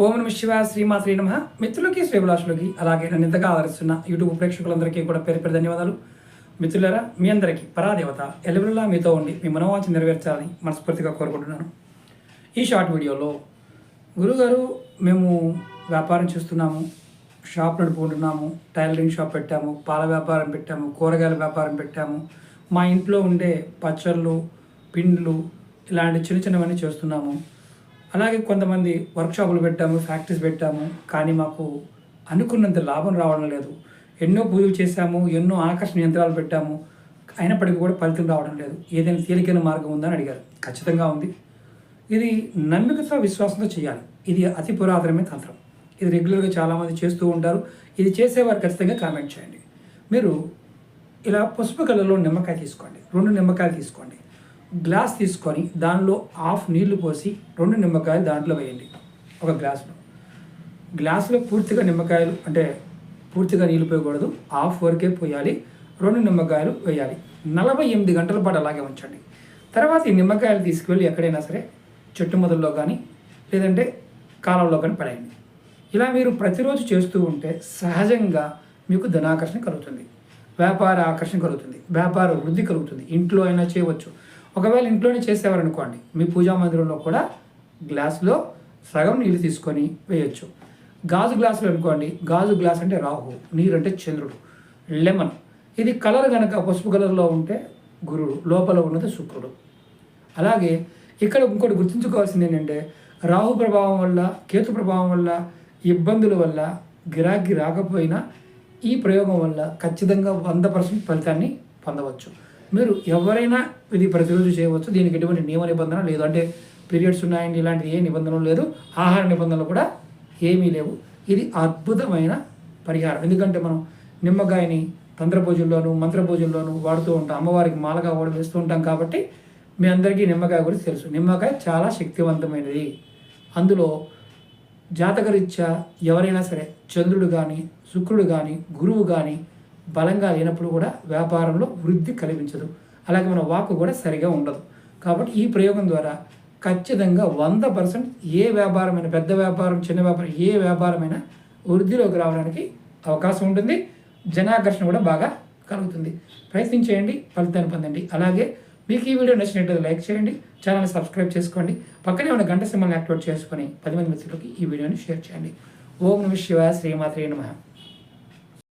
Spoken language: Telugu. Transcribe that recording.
ఓం నమ శివాయ శ్రీమాత్రే నమః. మిత్రులకి శ్రేభిలాషులకి అలాగే నన్ను ఇంతగా ఆదరిస్తున్న యూట్యూబ్ ప్రేక్షకులందరికీ కూడా పేరు పేరు ధన్యవాదాలు. మిత్రులారా, మీ అందరికీ పరాదేవత ఎల్లవెల్లా మీతో ఉండి మీ మనోవాంఛ నెరవేర్చాలని మనస్ఫూర్తిగా కోరుకుంటున్నాను. ఈ షార్ట్ వీడియోలో గురుగారు మేము వ్యాపారం చేస్తున్నాము, షాప్ నడుపుకుంటున్నాము, టైలరింగ్ షాప్ పెట్టాము, పాల వ్యాపారం పెట్టాము, కూరగాయల వ్యాపారం పెట్టాము, మా ఇంట్లో ఉండే పచ్చళ్ళు, పిండిలు ఇలాంటి చిన్న చిన్నవన్నీ చేస్తున్నాము. అలాగే కొంతమంది వర్క్షాపులు పెట్టాము, ఫ్యాక్టరీస్ పెట్టాము, కానీ మాకు అనుకున్నంత లాభం రావడం లేదు. ఎన్నో పూజలు చేశాము, ఎన్నో ఆకర్షణ యంత్రాలు పెట్టాము, అయినప్పటికీ కూడా ఫలితం రావడం లేదు. ఏదైనా తేలికైన మార్గం ఉందని అడిగారు. ఖచ్చితంగా ఉంది. ఇది నమ్మికతో విశ్వాసంతో చేయాలి. ఇది అతి పురాతనమైన తంత్రం. ఇది రెగ్యులర్గా చాలామంది చేస్తూ ఉంటారు. ఇది చేసేవారు ఖచ్చితంగా కామెంట్ చేయండి. మీరు ఇలా పసుపు కలర్లో నిమ్మకాయ తీసుకోండి, 2 నిమ్మకాయలు తీసుకోండి, గ్లాస్ తీసుకొని దానిలో హాఫ్ నీళ్లు పోసి 2 నిమ్మకాయలు దాంట్లో వేయండి. ఒక గ్లాసులో పూర్తిగా నిమ్మకాయలు అంటే పూర్తిగా నీళ్ళు పోయకూడదు, హాఫ్ వరకే పోయాలి. 2 నిమ్మకాయలు వేయాలి. 48 గంటల పాటు అలాగే ఉంచండి. తర్వాత ఈ నిమ్మకాయలు తీసుకువెళ్ళి ఎక్కడైనా సరే చెట్టు మొదల్లో కానీ లేదంటే కాలంలో కానీ పడేయండి. ఇలా మీరు ప్రతిరోజు చేస్తూ ఉంటే సహజంగా మీకు ధనాకర్షణ కలుగుతుంది, వ్యాపార ఆకర్షణ కలుగుతుంది, వ్యాపార వృద్ధి కలుగుతుంది. ఇంట్లో అయినా చేయవచ్చు. ఒకవేళ ఇంట్లోనే చేసేవారనుకోండి, మీ పూజా మందిరంలో కూడా గ్లాసులో సగం నీళ్ళు తీసుకొని వేయచ్చు. గాజు గ్లాసులు అనుకోండి, గాజు గ్లాస్ అంటే రాహు, నీరు అంటే చంద్రుడు, లెమన్. ఇది కలర్ కనుక పసుపు కలర్లో ఉంటే గురుడు, లోపల ఉన్నది శుక్రుడు. అలాగే ఇక్కడ ఇంకోటి గుర్తుంచుకోవాల్సింది ఏంటంటే, రాహు ప్రభావం వల్ల, కేతు ప్రభావం వల్ల, ఇబ్బందుల వల్ల గిరాకీ రాకపోయినా ఈ ప్రయోగం వల్ల ఖచ్చితంగా 100% ఫలితాన్ని పొందవచ్చు. మీరు ఎవరైనా ఇది ప్రతిరోజు చేయవచ్చు. దీనికి ఎటువంటి నియమ నిబంధన లేదు. అంటే పీరియడ్స్ ఉన్నాయండి ఇలాంటి ఏ నిబంధనలు లేదు, ఆహార నిబంధనలు కూడా ఏమీ లేవు. ఇది అద్భుతమైన పరిహారం. ఎందుకంటే మనం నిమ్మకాయని తంత్ర పూజల్లోనూ మంత్ర పూజల్లోనూ వాడుతూ ఉంటాం, అమ్మవారికి మాలగా కూడా వేస్తూ ఉంటాం. కాబట్టి మీ అందరికీ నిమ్మకాయ గురించి తెలుసు. నిమ్మకాయ చాలా శక్తివంతమైనది. అందులో జాతకరీత్యా ఎవరైనా సరే చంద్రుడు కానీ, శుక్రుడు కానీ, గురువు కానీ బలంగా లేనప్పుడు కూడా వ్యాపారంలో వృద్ధి కలిగించదు. అలాగే మన వాక్కు కూడా సరిగా ఉండదు. కాబట్టి ఈ ప్రయోగం ద్వారా ఖచ్చితంగా 100% ఏ వ్యాపారమైనా, పెద్ద వ్యాపారం, చిన్న వ్యాపారం, ఏ వ్యాపారమైనా వృద్ధిలోకి రావడానికి అవకాశం ఉంటుంది. జనాకర్షణ కూడా బాగా కలుగుతుంది. ప్రయత్నించేయండి, ఫలితాన్ని పొందండి. అలాగే మీకు ఈ వీడియో నచ్చినట్లయితే లైక్ చేయండి, ఛానల్ని సబ్స్క్రైబ్ చేసుకోండి, పక్కనే ఉన్న గంట సింబల్ని యాక్టివేట్ చేసుకొని 10 మంది మిత్రులకి ఈ వీడియోని షేర్ చేయండి. ఓం నమః శివాయ శ్రీమాత్రే నమః.